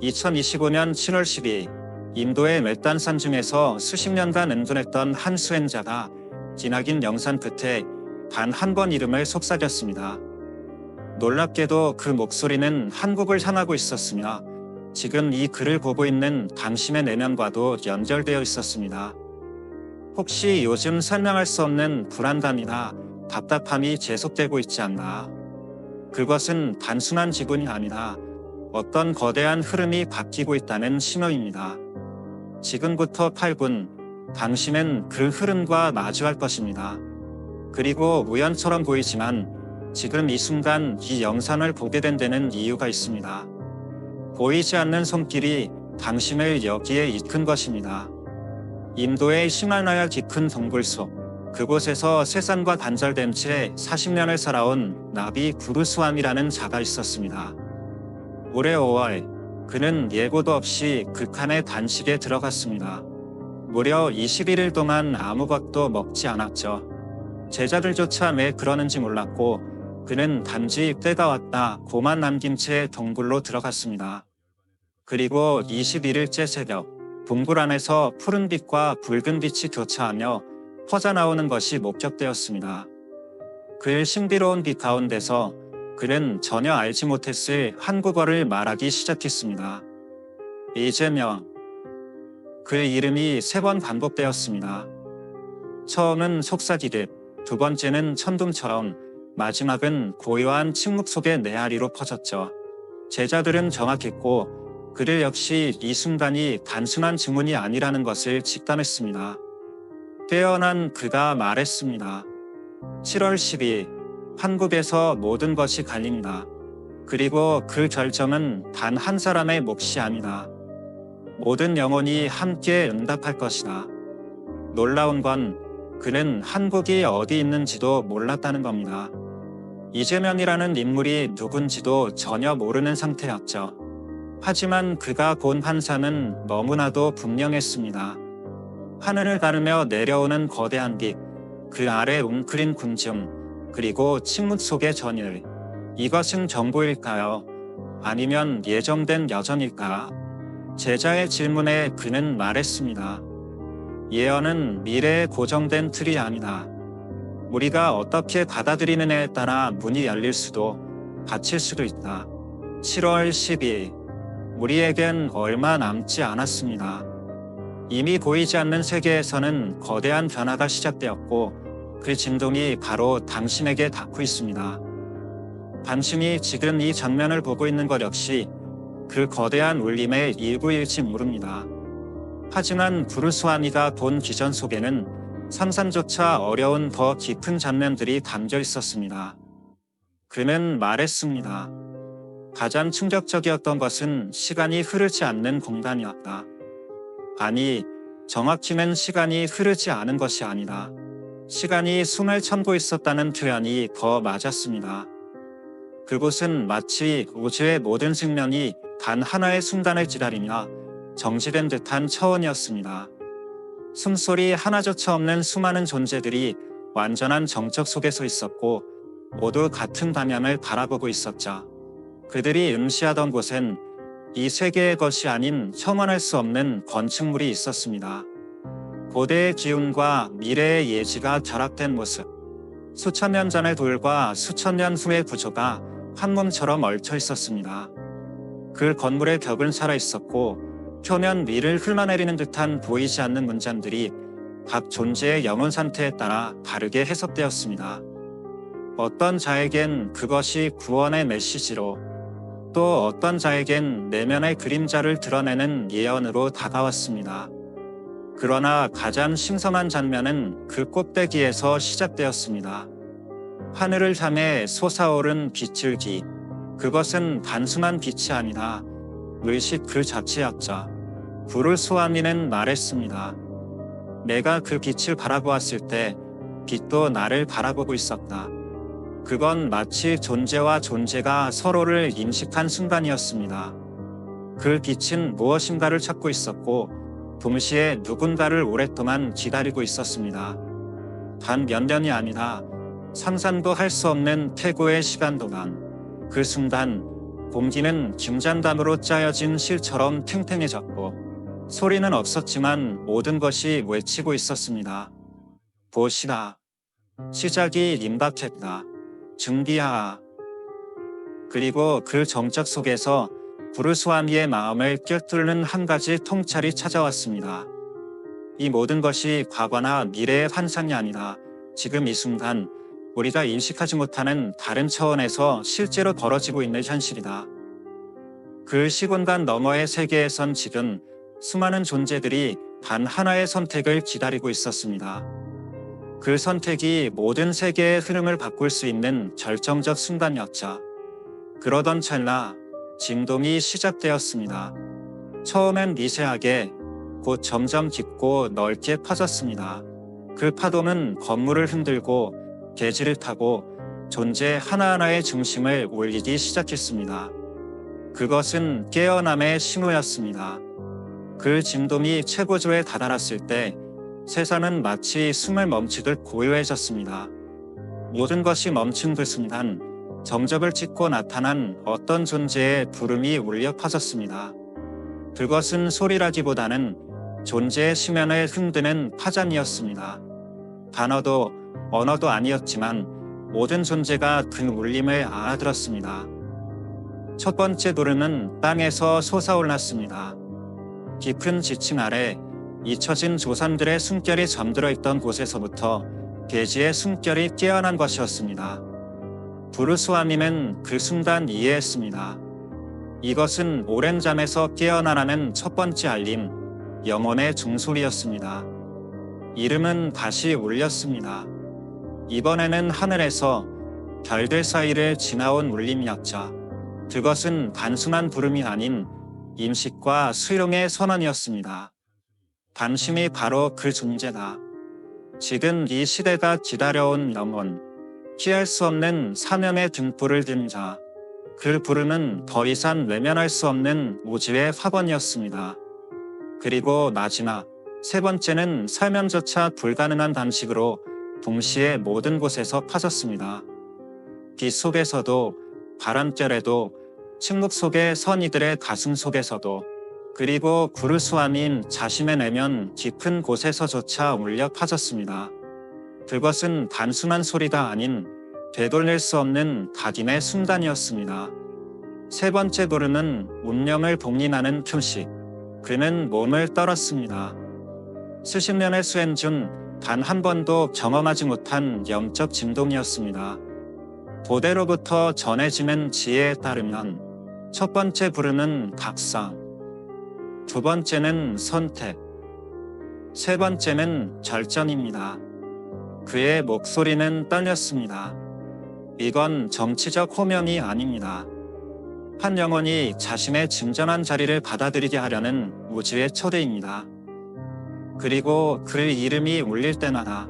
2025년 7월 12일 인도의 외딴산 중에서 수십 년간 은둔했던 한 수행자가 기나긴 영산 끝에 단 한 번 이름을 속삭였습니다. 놀랍게도 그 목소리는 한국을 향하고 있었으며 지금 이 글을 보고 있는 당신의 내면과도 연결되어 있었습니다. 혹시 요즘 설명할 수 없는 불안감이나 답답함이 계속되고 있지 않나? 그것은 단순한 기분이 아니라 어떤 거대한 흐름이 바뀌고 있다는 신호입니다. 지금부터 8분, 당신은 그 흐름과 마주할 것입니다. 그리고 우연처럼 보이지만 지금 이 순간 이 영상을 보게 된 데는 이유가 있습니다. 보이지 않는 손길이 당신을 여기에 이끈 것입니다. 인도의 히말라야 깊은 동굴 속, 그곳에서 세상과 단절된 채 40년을 살아온 나비 구르스완이라는 자가 있었습니다. 올해 5월, 그는 예고도 없이 극한의 단식에 들어갔습니다. 무려 21일 동안 아무것도 먹지 않았죠. 제자들조차 왜 그러는지 몰랐고 그는 단지 때가 왔다 고만 남긴 채 동굴로 들어갔습니다. 그리고 21일째 새벽, 동굴 안에서 푸른빛과 붉은빛이 교차하며 퍼져나오는 것이 목격되었습니다. 그 신비로운 빛 가운데서 그는 전혀 알지 못했을 한국어를 말하기 시작했습니다. 이재명. 그 이름이 3번 반복되었습니다. 처음은 속삭이듯, 두 번째는 천둥처럼, 마지막은 고요한 침묵 속의 메아리로 퍼졌죠. 제자들은 정확했고 그들 역시 이 순간이 단순한 증언이 아니라는 것을 직감했습니다. 깨어난 그가 말했습니다. 7월 12일, 한국에서 모든 것이 갈립니다. 그리고 그 결정은 단 한 사람의 몫이 아니다. 모든 영혼이 함께 응답할 것이다. 놀라운 건 그는 한국이 어디 있는지도 몰랐다는 겁니다. 이재명이라는 인물이 누군지도 전혀 모르는 상태였죠. 하지만 그가 본 환상은 너무나도 분명했습니다. 하늘을 가르며 내려오는 거대한 빛, 그 아래 웅크린 군중, 그리고 침묵 속의 전율. 이것은 정보일까요? 아니면 예정된 여정일까? 제자의 질문에 그는 말했습니다. 예언은 미래에 고정된 틀이 아니다. 우리가 어떻게 받아들이느냐에 따라 문이 열릴 수도 닫힐 수도 있다. 7월 12일, 우리에겐 얼마 남지 않았습니다. 이미 보이지 않는 세계에서는 거대한 변화가 시작되었고 그 진동이 바로 당신에게 닿고 있습니다. 당신이 지금 이 장면을 보고 있는 것 역시 그 거대한 울림의 일부일지 모릅니다. 하지만 구르스완이가 본 기전 속에는 상상조차 어려운 더 깊은 장면들이 담겨 있었습니다. 그는 말했습니다. 가장 충격적이었던 것은 시간이 흐르지 않는 공간이었다. 아니, 정확히는 시간이 흐르지 않은 것이 아니다. 시간이 숨을 참고 있었다는 표현이 더 맞았습니다. 그곳은 마치 우주의 모든 생명이 단 하나의 순간을 기다리며 정지된 듯한 차원이었습니다. 숨소리 하나조차 없는 수많은 존재들이 완전한 정적 속에 서 있었고 모두 같은 방향을 바라보고 있었죠. 그들이 응시하던 곳엔 이 세계의 것이 아닌 혐오할 수 없는 건축물이 있었습니다. 고대의 기운과 미래의 예지가 결합된 모습. 수천 년 전의 돌과 수천 년 후의 구조가 한 몸처럼 얽혀 있었습니다. 그 건물의 벽은 살아있었고 표면 위를 흘러내리는 듯한 보이지 않는 문장들이 각 존재의 영혼 상태에 따라 다르게 해석되었습니다. 어떤 자에겐 그것이 구원의 메시지로, 또 어떤 자에겐 내면의 그림자를 드러내는 예언으로 다가왔습니다. 그러나 가장 신성한 장면은 그 꼭대기에서 시작되었습니다. 하늘을 향해 솟아오른 빛줄기. 그것은 단순한 빛이 아니라 의식 그 자체였죠. 구르스완이는 말했습니다. 내가 그 빛을 바라보았을 때 빛도 나를 바라보고 있었다. 그건 마치 존재와 존재가 서로를 인식한 순간이었습니다. 그 빛은 무엇인가를 찾고 있었고 동시에 누군가를 오랫동안 기다리고 있었습니다. 단 몇 년이 아니라 상상도 할 수 없는 태고의 시간 동안. 그 순간 공기는 김잔담으로 짜여진 실처럼 탱탱해졌고 소리는 없었지만 모든 것이 외치고 있었습니다. 보시라. 시작이 임박했다. 준비하라. 그리고 그 정적 속에서 구르스와미의 마음을 꿰뚫는 한 가지 통찰이 찾아왔습니다. 이 모든 것이 과거나 미래의 환상이 아니라 지금 이 순간 우리가 인식하지 못하는 다른 차원에서 실제로 벌어지고 있는 현실이다. 그 시공간 너머의 세계에선 지금 수많은 존재들이 단 하나의 선택을 기다리고 있었습니다. 그 선택이 모든 세계의 흐름을 바꿀 수 있는 결정적 순간이었죠. 그러던 찰나 진동이 시작되었습니다. 처음엔 미세하게, 곧 점점 깊고 넓게 퍼졌습니다. 그 파도는 건물을 흔들고 대지를 타고 존재 하나하나의 중심을 울리기 시작했습니다. 그것은 깨어남의 신호였습니다. 그 진동이 최고조에 다다랐을 때 세상은 마치 숨을 멈추듯 고요해졌습니다. 모든 것이 멈춘 그 순간 정적을 찍고 나타난 어떤 존재의 부름이 울려 퍼졌습니다. 그것은 소리라기보다는 존재의 심연을 흔드는 파장이었습니다. 단어도 언어도 아니었지만 모든 존재가 그 울림을 알아들었습니다. 첫 번째 부름은 땅에서 솟아올랐습니다. 깊은 지층 아래 잊혀진 조상들의 숨결이 잠들어 있던 곳에서부터 대지의 숨결이 깨어난 것이었습니다. 부르스와미는 그 순간 이해했습니다. 이것은 오랜 잠에서 깨어나라는 첫 번째 알림, 영혼의 중소리였습니다. 이름은 다시 울렸습니다. 이번에는 하늘에서 별들 사이를 지나온 울림이었죠. 그것은 단순한 부름이 아닌 임식과 수용의 선언이었습니다. 당신이 바로 그 존재다. 지금 이 시대가 기다려온 영혼, 피할 수 없는 사명의 등불을 든 자, 그 부름은 더 이상 외면할 수 없는 우주의 화번이었습니다. 그리고 마지막, 세 번째는 설명조차 불가능한 방식으로 동시에 모든 곳에서 퍼졌습니다. 빛 속에서도, 바람결에도, 침묵 속의 선이들의 가슴 속에서도, 그리고 구르스와민 자신의 내면 깊은 곳에서조차 울려 퍼졌습니다. 그것은 단순한 소리가 아닌 되돌릴 수 없는 각인의 순간이었습니다. 세 번째 부름은 운명을 복린하는 표식. 그는 몸을 떨었습니다. 수십 년의 수행 중 단 한 번도 경험하지 못한 영적 진동이었습니다. 고대로부터 전해지는 지혜에 따르면 첫 번째 부름은 각성, 두 번째는 선택, 세 번째는 절전입니다. 그의 목소리는 떨렸습니다. 이건 정치적 호명이 아닙니다. 한 영혼이 자신의 진정한 자리를 받아들이게 하려는 우주의 초대입니다. 그리고 그 이름이 울릴 때마다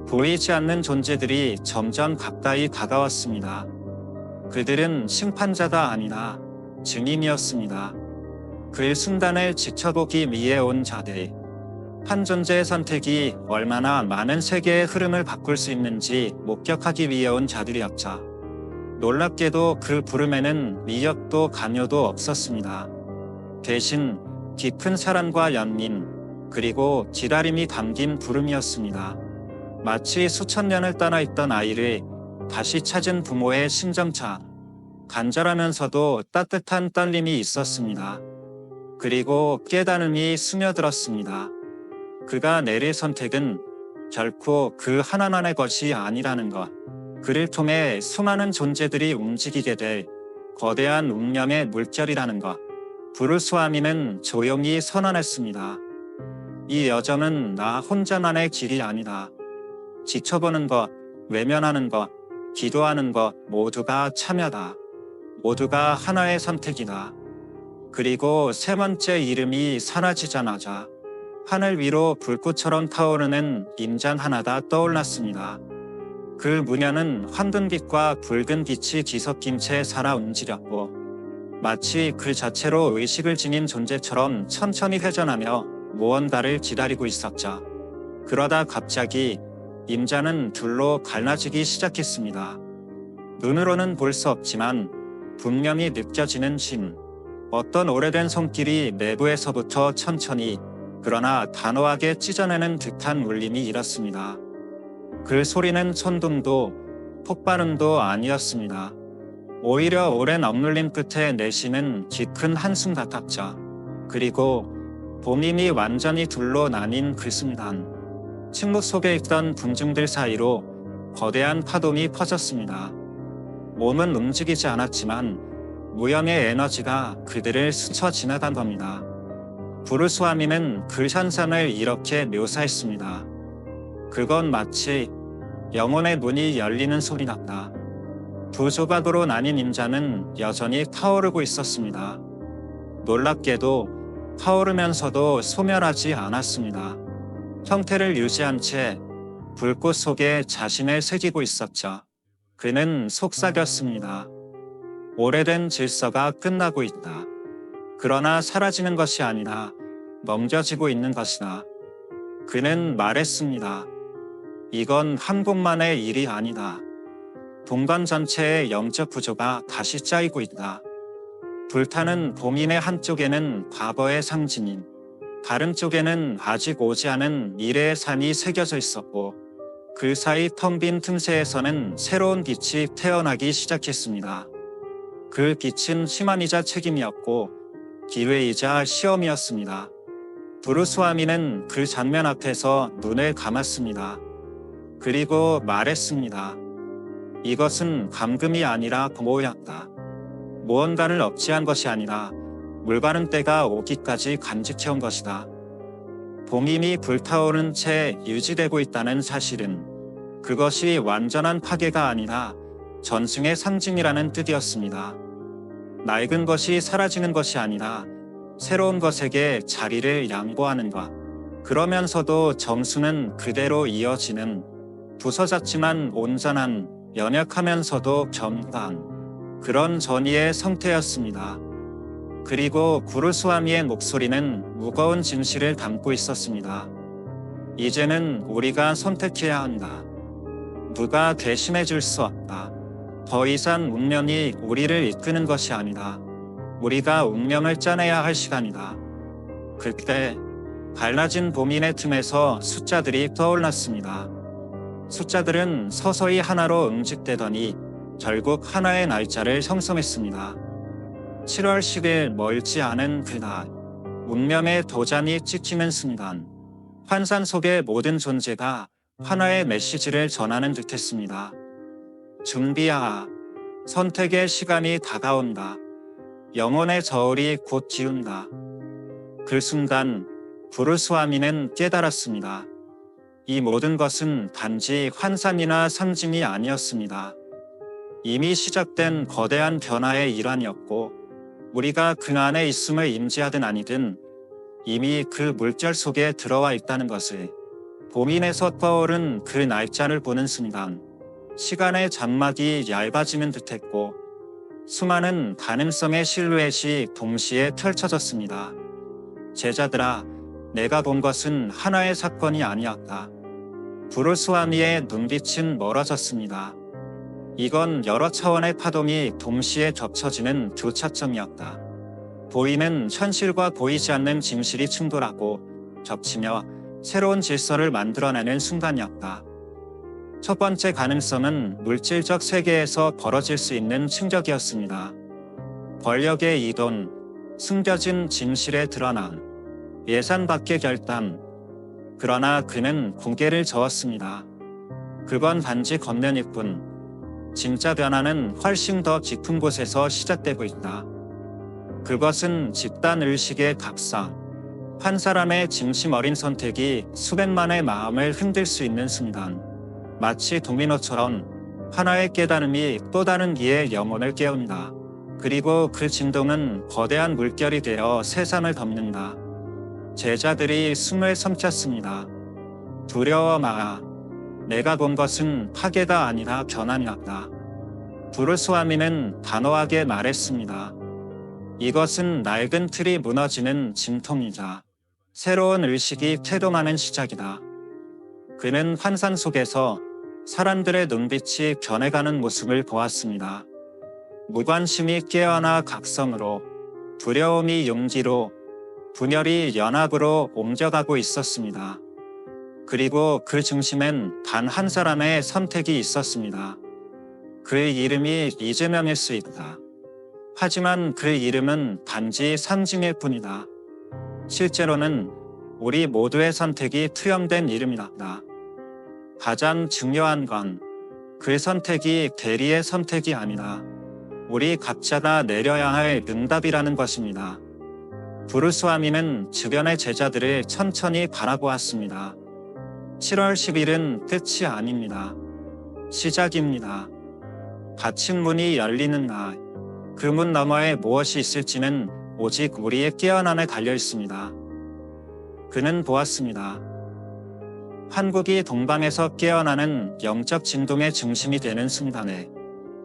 보이지 않는 존재들이 점점 가까이 다가왔습니다. 그들은 심판자가 아니라 증인이었습니다. 그 순간을 지켜보기 위해 온 자들. 한 존재의 선택이 얼마나 많은 세계의 흐름을 바꿀 수 있는지 목격하기 위해 온 자들이었죠. 놀랍게도 그 부름에는 위협도 강요도 없었습니다. 대신 깊은 사랑과 연민, 그리고 기다림이 담긴 부름이었습니다. 마치 수천 년을 떠나 있던 아이를 다시 찾은 부모의 심정차, 간절하면서도 따뜻한 떨림이 있었습니다. 그리고 깨달음이 스며들었습니다. 그가 내릴 선택은 결코 그 하나만의 것이 아니라는 것. 그를 통해 수많은 존재들이 움직이게 될 거대한 운명의 물결이라는 것. 부르스와미는 조용히 선언했습니다. 이 여정은 나 혼자만의 길이 아니다. 지켜보는 것, 외면하는 것, 기도하는 것 모두가 참여다. 모두가 하나의 선택이다. 그리고 세 번째 이름이 사라지자마자 하늘 위로 불꽃처럼 타오르는 임장 하나가 떠올랐습니다. 그 무녀는 황금빛과 붉은 빛이 뒤섞인 채 살아 움직였고 마치 그 자체로 의식을 지닌 존재처럼 천천히 회전하며 무언가를 기다리고 있었죠. 그러다 갑자기 임자는 둘로 갈라지기 시작했습니다. 눈으로는 볼 수 없지만 분명히 느껴지는 힘. 어떤 오래된 손길이 내부에서부터 천천히 그러나 단호하게 찢어내는 듯한 울림이 일었습니다. 그 소리는 천둥도 폭발음도 아니었습니다. 오히려 오랜 억눌림 끝에 내쉬는 깊은 한숨 같았죠. 그리고 봄임이 완전히 둘로 나뉜 그 순간 침묵 속에 있던 군중들 사이로 거대한 파동이 퍼졌습니다. 몸은 움직이지 않았지만 무형의 에너지가 그들을 스쳐 지나간 겁니다. 부르스와미는 그 현상을 이렇게 묘사했습니다. 그건 마치 영혼의 문이 열리는 소리 같다. 두 조각으로 나뉜 임자는 여전히 타오르고 있었습니다. 놀랍게도 타오르면서도 소멸하지 않았습니다. 형태를 유지한 채 불꽃 속에 자신을 새기고 있었죠. 그는 속삭였습니다. 오래된 질서가 끝나고 있다. 그러나 사라지는 것이 아니라 넘겨지고 있는 것이다. 그는 말했습니다. 이건 한 곳만의 일이 아니다. 동간 전체의 영적 구조가 다시 짜이고 있다. 불타는 봄인의 한쪽에는 과거의 상징인, 다른 쪽에는 아직 오지 않은 미래의 삶이 새겨져 있었고 그 사이 텅 빈 틈새에서는 새로운 빛이 태어나기 시작했습니다. 그 빛은 희망이자 책임이었고 기회이자 시험이었습니다. 부르스와미는 그 장면 앞에서 눈을 감았습니다. 그리고 말했습니다. 이것은 감금이 아니라 공허였다. 무언가를 억제한 것이 아니라 물바른 때가 오기까지 간직해온 것이다. 봄임이 불타오른 채 유지되고 있다는 사실은 그것이 완전한 파괴가 아니라 전승의 상징이라는 뜻이었습니다. 낡은 것이 사라지는 것이 아니라 새로운 것에게 자리를 양보하는 것. 그러면서도 정수는 그대로 이어지는 부서졌지만 온전한 연약하면서도 견고한 그런 전의의 성태였습니다. 그리고 구르스와미의 목소리는 무거운 진실을 담고 있었습니다. 이제는 우리가 선택해야 한다. 누가 대신해 줄 수 없다. 더 이상 운명이 우리를 이끄는 것이 아니다. 우리가 운명을 짜내야 할 시간이다. 그때 갈라진 봄인의 틈에서 숫자들이 떠올랐습니다. 숫자들은 서서히 하나로 응집되더니 결국 하나의 날짜를 형성했습니다. 7월 10일 멀지 않은 그날, 운명의 도장이 찍히는 순간 환상 속의 모든 존재가 하나의 메시지를 전하는 듯했습니다. 준비하라. 선택의 시간이 다가온다. 영혼의 저울이 곧 기운다. 그 순간 부르스와미는 깨달았습니다. 이 모든 것은 단지 환상이나 상징이 아니었습니다. 이미 시작된 거대한 변화의 일환이었고 우리가 그 안에 있음을 인지하든 아니든 이미 그 물결 속에 들어와 있다는 것을 봄인에서 떠오른 그 날짜를 보는 순간 시간의 장막이 얇아지는 듯했고 수많은 가능성의 실루엣이 동시에 펼쳐졌습니다. 제자들아, 내가 본 것은 하나의 사건이 아니었다. 부르스와미의 눈빛은 멀어졌습니다. 이건 여러 차원의 파동이 동시에 겹쳐지는 교차점이었다. 보이는 현실과 보이지 않는 진실이 충돌하고 겹치며 새로운 질서를 만들어내는 순간이었다. 첫 번째 가능성은 물질적 세계에서 벌어질 수 있는 충격이었습니다. 권력의 이동, 숨겨진 진실의 드러남, 예산 밖의 결단. 그러나 그는 고개를 저었습니다. 그건 단지 겉면일 뿐. 진짜 변화는 훨씬 더 깊은 곳에서 시작되고 있다. 그것은 집단 의식의 각성. 한 사람의 진심 어린 선택이 수백만의 마음을 흔들 수 있는 순간. 마치 도미노처럼 하나의 깨달음이 또 다른 이의 영혼을 깨운다. 그리고 그 진동은 거대한 물결이 되어 세상을 덮는다. 제자들이 숨을 삼켰습니다. 두려워 마라. 내가 본 것은 파괴가 아니라 변환이었다. 부르스와미는 단호하게 말했습니다. 이것은 낡은 틀이 무너지는 진통이자 새로운 의식이 태동하는 시작이다. 그는 환상 속에서 사람들의 눈빛이 변해가는 모습을 보았습니다. 무관심이 깨어나 각성으로, 두려움이 용기로, 분열이 연합으로 옮겨가고 있었습니다. 그리고 그 중심엔 단 한 사람의 선택이 있었습니다. 그의 이름이 이재명일 수 있다. 하지만 그 이름은 단지 상징일 뿐이다. 실제로는 우리 모두의 선택이 투영된 이름이다. 가장 중요한 건 그 선택이 대리의 선택이 아니다. 우리 각자가 내려야 할 응답이라는 것입니다. 부르스와미는 주변의 제자들을 천천히 바라보았습니다. 7월 10일은 끝이 아닙니다. 시작입니다. 닫힌 문이 열리는 날, 그 문 너머에 무엇이 있을지는 오직 우리의 깨어남에 달려 있습니다. 그는 보았습니다. 한국이 동방에서 깨어나는 영적 진동의 중심이 되는 순간에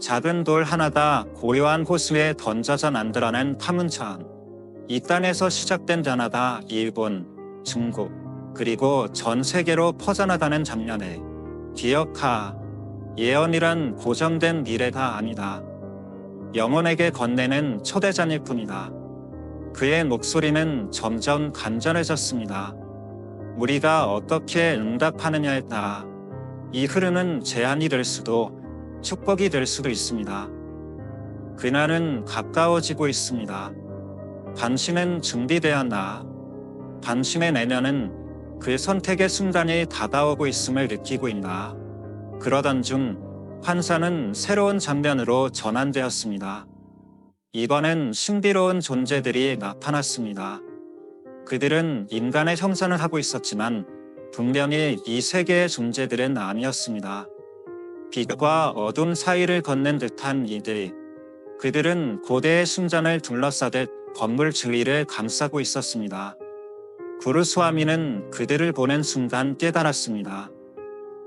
작은 돌 하나가 고요한 호수에 던져져 만들어낸 파문처럼 이 땅에서 시작된 변화가 일본, 중국, 그리고 전 세계로 퍼져나가는 장면에 기억하, 예언이란 고정된 미래가 아니다. 영혼에게 건네는 초대장일 뿐이다. 그의 목소리는 점점 간절해졌습니다. 우리가 어떻게 응답하느냐에 따라 이 흐름은 제한이 될 수도 축복이 될 수도 있습니다. 그날은 가까워지고 있습니다. 당신은 준비되었나? 당신의 내면은 그 선택의 순간이 다가오고 있음을 느끼고 있나? 그러던 중 환사는 새로운 장면으로 전환되었습니다. 이번엔 신비로운 존재들이 나타났습니다. 그들은 인간의 형상을 하고 있었지만 분명히 이 세계의 존재들은 아니었습니다. 빛과 어둠 사이를 걷는 듯한 이들. 그들은 고대의 순전을 둘러싸듯 건물 주위를 감싸고 있었습니다. 구루스와미는 그들을 보는 순간 깨달았습니다.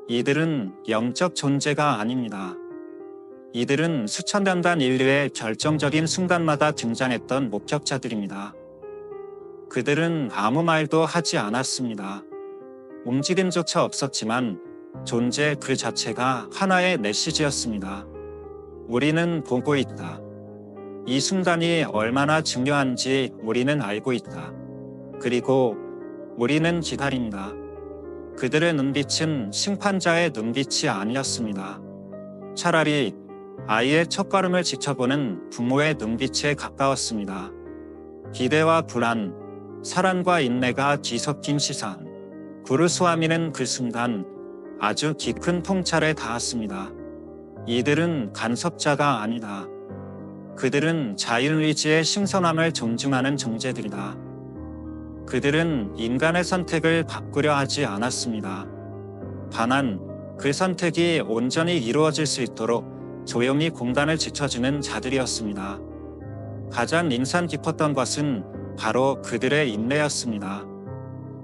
이들은 영적 존재가 아닙니다. 이들은 수천 년간 인류의 결정적인 순간마다 등장했던 목격자들입니다. 그들은 아무 말도 하지 않았습니다. 움직임조차 없었지만 존재 그 자체가 하나의 메시지였습니다. 우리는 보고 있다. 이 순간이 얼마나 중요한지 우리는 알고 있다. 그리고 우리는 기다린다. 그들의 눈빛은 심판자의 눈빛이 아니었습니다. 차라리 아이의 첫걸음을 지켜보는 부모의 눈빛에 가까웠습니다. 기대와 불안, 사랑과 인내가 뒤섞인 시선. 구루스와미는 그 순간 아주 깊은 통찰에 닿았습니다. 이들은 간섭자가 아니다. 그들은 자율의지의 신선함을 존중하는 존재들이다. 그들은 인간의 선택을 바꾸려 하지 않았습니다. 다만 그 선택이 온전히 이루어질 수 있도록 조용히 공간을 지켜주는 자들이었습니다. 가장 인상 깊었던 것은 바로 그들의 인내였습니다.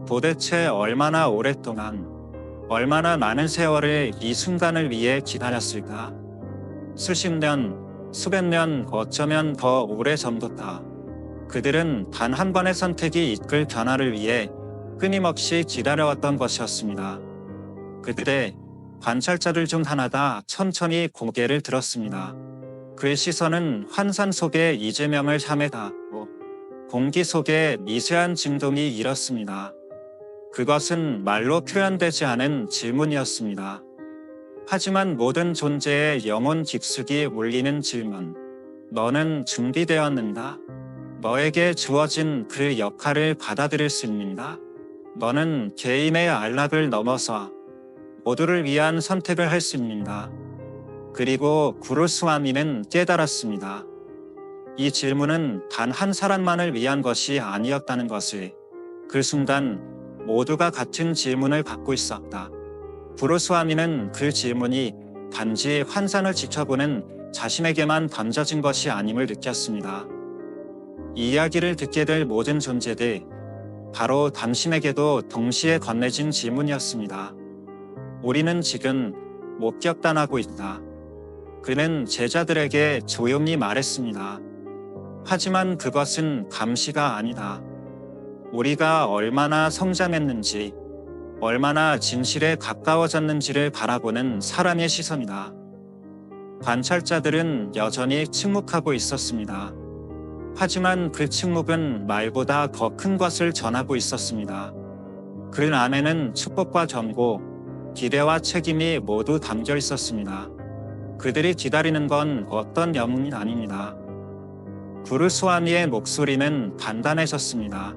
도대체 얼마나 오랫동안, 얼마나 많은 세월을 이 순간을 위해 기다렸을까? 수십 년, 수백 년, 어쩌면 더 오래전부터 그들은 단 한 번의 선택이 이끌 변화를 위해 끊임없이 기다려왔던 것이었습니다. 그때 관찰자들 중 하나가 천천히 고개를 들었습니다. 그의 시선은 환상 속의 이재명을 향해 닿았고 공기 속에 미세한 진동이 일었습니다. 그것은 말로 표현되지 않은 질문이었습니다. 하지만 모든 존재의 영혼 깊숙이 울리는 질문. 너는 준비되었는가? 너에게 주어진 그 역할을 받아들일 수 있는가? 너는 개인의 안락을 넘어서 모두를 위한 선택을 할 수 있는가? 그리고 구루스와미는 깨달았습니다. 이 질문은 단 한 사람만을 위한 것이 아니었다는 것을. 그 순간 모두가 같은 질문을 받고 있었다. 구루스와미는 그 질문이 단지 환상을 지켜보는 자신에게만 던져진 것이 아님을 느꼈습니다. 이 이야기를 듣게 될 모든 존재들, 바로 당신에게도 동시에 건네진 질문이었습니다. 우리는 지금 목격당하고 있다. 그는 제자들에게 조용히 말했습니다. 하지만 그것은 감시가 아니다. 우리가 얼마나 성장했는지, 얼마나 진실에 가까워졌는지를 바라보는 사람의 시선이다. 관찰자들은 여전히 침묵하고 있었습니다. 하지만 그 침묵은 말보다 더 큰 것을 전하고 있었습니다. 그 안에는 축복과 전고, 기대와 책임이 모두 담겨 있었습니다. 그들이 기다리는 건 어떤 영웅이 아닙니다. 구르스와미의 목소리는 단단해졌습니다.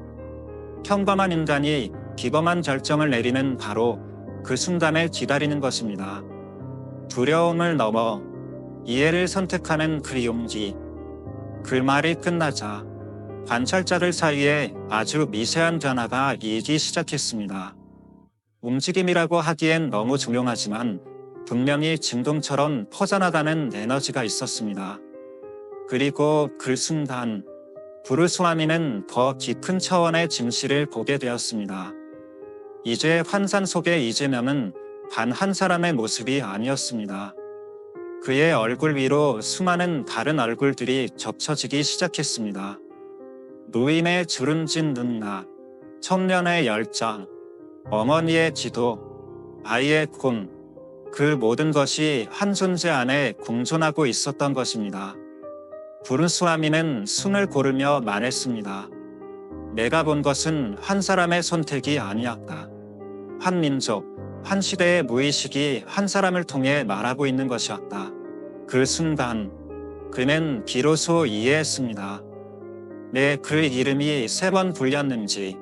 평범한 인간이 비범한 결정을 내리는 바로 그 순간을 기다리는 것입니다. 두려움을 넘어 이해를 선택하는 그 용기. 그 말이 끝나자 관찰자들 사이에 아주 미세한 변화가 일기 시작했습니다. 움직임이라고 하기엔 너무 조용하지만 분명히 진동처럼 퍼져나가는 에너지가 있었습니다. 그리고 그 순간 구르스와미는 더 깊은 차원의 진실을 보게 되었습니다. 이제 환상 속의 이재명은 단 한 사람의 모습이 아니었습니다. 그의 얼굴 위로 수많은 다른 얼굴들이 접쳐지기 시작했습니다. 노인의 주름진 눈나, 청년의 열정, 어머니의 지도, 아이의 꿈, 그 모든 것이 한 존재 안에 공존하고 있었던 것입니다. 구르스와미는 숨을 고르며 말했습니다. 내가 본 것은 한 사람의 선택이 아니었다. 한 민족, 한 시대의 무의식이 한 사람을 통해 말하고 있는 것이었다. 그 순간 그는 비로소 이해했습니다. 내 그 이름이 3번 불렸는지,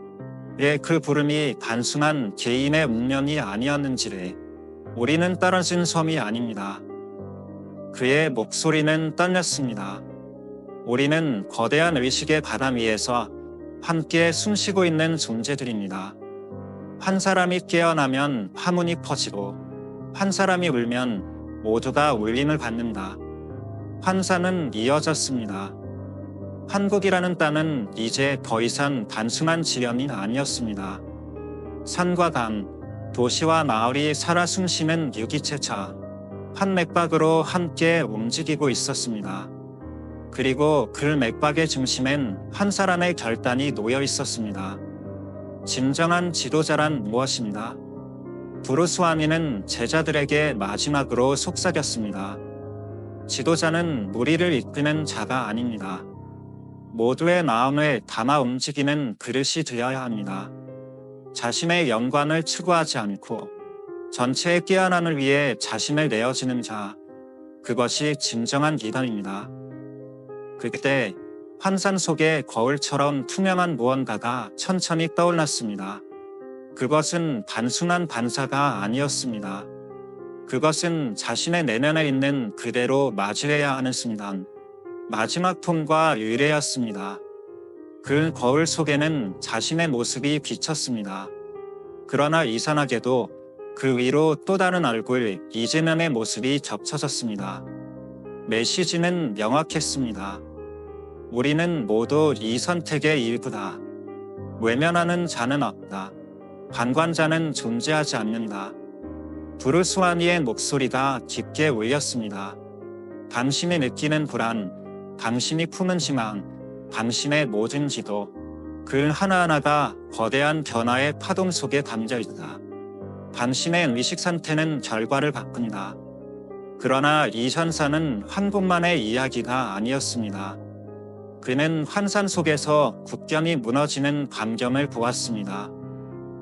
내 그 부름이 단순한 개인의 운명이 아니었는지를. 우리는 떨어진 섬이 아닙니다. 그의 목소리는 떨렸습니다. 우리는 거대한 의식의 바다 위에서 함께 숨쉬고 있는 존재들입니다. 한 사람이 깨어나면 파문이 퍼지고, 한 사람이 울면 모두가 울림을 받는다. 환상은 이어졌습니다. 한국이라는 땅은 이제 더 이상 단순한 지령이 아니었습니다. 산과 강, 도시와 마을이 살아 숨쉬는 유기체차, 한 맥박으로 함께 움직이고 있었습니다. 그리고 그 맥박의 중심엔 한 사람의 결단이 놓여 있었습니다. 진정한 지도자란 무엇입니다? 구르스와미는 제자들에게 마지막으로 속삭였습니다. 지도자는 무리를 이끄는 자가 아닙니다. 모두의 마음을 담아 움직이는 그릇이 되어야 합니다. 자신의 영광을 추구하지 않고 전체의 깨어남을 위해 자신을 내어주는 자, 그것이 진정한 리더입니다. 그때 환상 속의 거울처럼 투명한 무언가가 천천히 떠올랐습니다. 그것은 단순한 반사가 아니었습니다. 그것은 자신의 내면에 있는 그대로 맞이해야 하는 순간, 마지막 통과 유래였습니다. 그 거울 속에는 자신의 모습이 비쳤습니다. 그러나 이상하게도 그 위로 또 다른 얼굴, 이재명의 모습이 접쳐졌습니다. 메시지는 명확했습니다. 우리는 모두 이 선택의 일부다. 외면하는 자는 없다. 방관자는 존재하지 않는다. 구르스와미의 목소리가 깊게 울렸습니다. 당신이 느끼는 불안, 당신이 품은 희망, 당신의 모든 지도, 그 하나하나가 거대한 변화의 파동 속에 담겨 있다. 당신의 의식 상태는 결과를 바꾼다. 그러나 이 현상은 한 곳만의 이야기가 아니었습니다. 그는 환상 속에서 국경이 무너지는 광경을 보았습니다.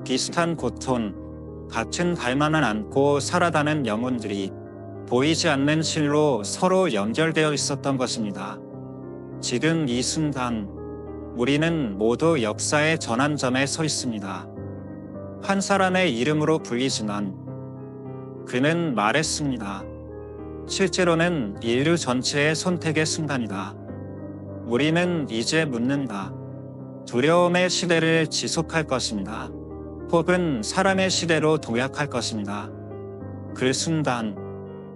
비슷한 고통, 같은 갈망을 안고 살아가는 영혼들이 보이지 않는 실로 서로 연결되어 있었던 것입니다. 지금 이 순간 우리는 모두 역사의 전환점에 서 있습니다. 한 사람의 이름으로 불리지만 그는 말했습니다. 실제로는 인류 전체의 선택의 순간이다. 우리는 이제 묻는다. 두려움의 시대를 지속할 것입니다. 혹은 사람의 시대로 도약할 것입니다. 그 순간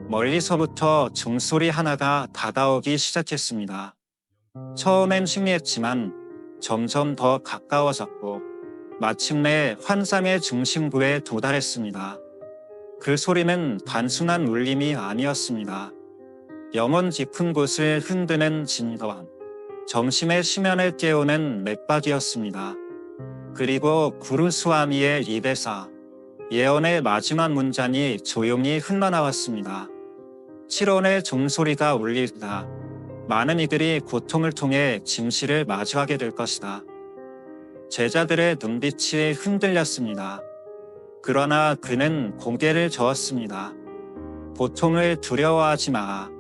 멀리서부터 종소리 하나가 다가오기 시작했습니다. 처음엔 신기했지만 점점 더 가까워졌고 마침내 환상의 중심부에 도달했습니다. 그 소리는 단순한 울림이 아니었습니다. 영혼 깊은 곳을 흔드는 진동, 점심의 심연을 깨우는 맥박이었습니다. 그리고 구르스와미의 입에서 예언의 마지막 문장이 조용히 흘러나왔습니다. 7원의 종소리가 울리다. 많은 이들이 고통을 통해 짐실을 마주하게 될 것이다. 제자들의 눈빛이 흔들렸습니다. 그러나 그는 고개를 저었습니다. 고통을 두려워하지 마.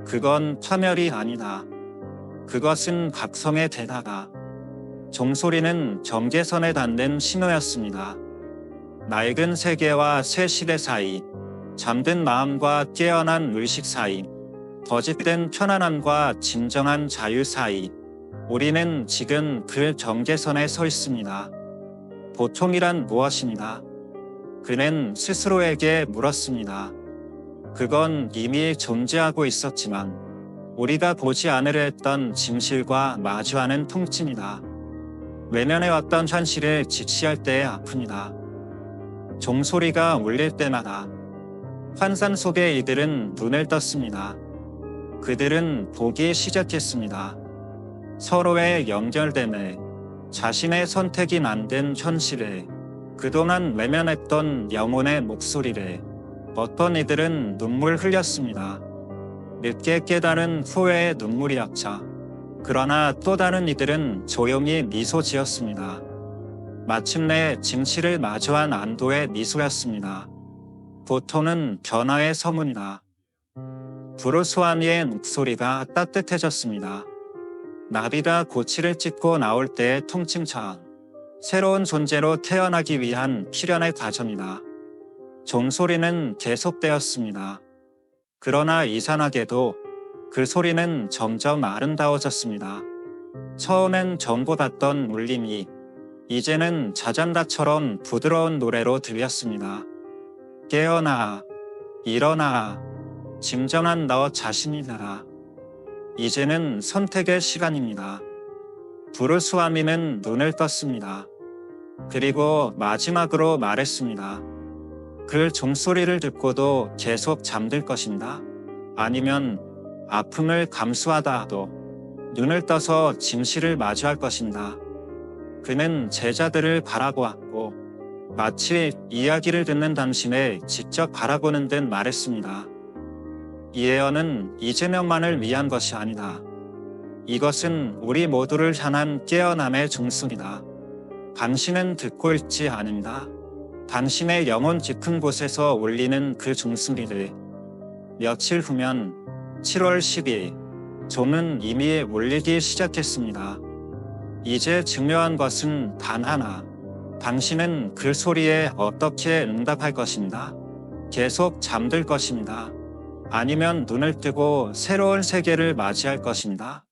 그건 파멸이 아니다. 그것은 각성의 대다다. 종소리는 경계선에 닿는 신호였습니다. 낡은 세계와 새 시대 사이, 잠든 마음과 깨어난 의식 사이, 거짓된 편안함과 진정한 자유 사이, 우리는 지금 그 경계선에 서 있습니다. 고통이란 무엇입니다? 그는 스스로에게 물었습니다. 그건 이미 존재하고 있었지만 우리가 보지 않으려 했던 진실과 마주하는 통증이다. 외면해왔던 현실을 직시할 때의 아픔이다. 종소리가 울릴 때마다 환상 속의 이들은 눈을 떴습니다. 그들은 보기 시작했습니다. 서로의 연결됨에, 자신의 선택이 만든 현실에, 그동안 외면했던 영혼의 목소리를. 어떤 이들은 눈물 흘렸습니다. 늦게 깨달은 후회의 눈물이었죠. 그러나 또 다른 이들은 조용히 미소 지었습니다. 마침내 진실을 마주한 안도의 미소였습니다. 고통은 변화의 서문이다. 브루스와니의 목소리가 따뜻해졌습니다. 나비가 고치를 찢고 나올 때의 통증처럼 새로운 존재로 태어나기 위한 필연의 과정이다. 종소리는 계속되었습니다. 그러나 이상하게도 그 소리는 점점 아름다워졌습니다. 처음엔 전보dat던 울림이 이제는 자장가처럼 부드러운 노래로 들렸습니다. 깨어나, 일어나, 진정한 너 자신이라. 이제는 선택의 시간입니다. 브루스와미는 눈을 떴습니다. 그리고 마지막으로 말했습니다. 그 종소리를 듣고도 계속 잠들 것인가? 아니면 아픔을 감수하다 하도 눈을 떠서 진실을 마주할 것인가? 그는 제자들을 바라보았고 마치 이야기를 듣는 당신을 직접 바라보는 듯 말했습니다. 이 예언은 이재명만을 위한 것이 아니다. 이것은 우리 모두를 향한 깨어남의 종소리다. 당신은 듣고 있지 않는다. 당신의 영혼 깊은 곳에서 울리는 그 종소리를. 며칠 후면 7월 10일, 종은 이미 울리기 시작했습니다. 이제 중요한 것은 단 하나. 당신은 그 소리에 어떻게 응답할 것인가? 계속 잠들 것인가? 아니면 눈을 뜨고 새로운 세계를 맞이할 것인가?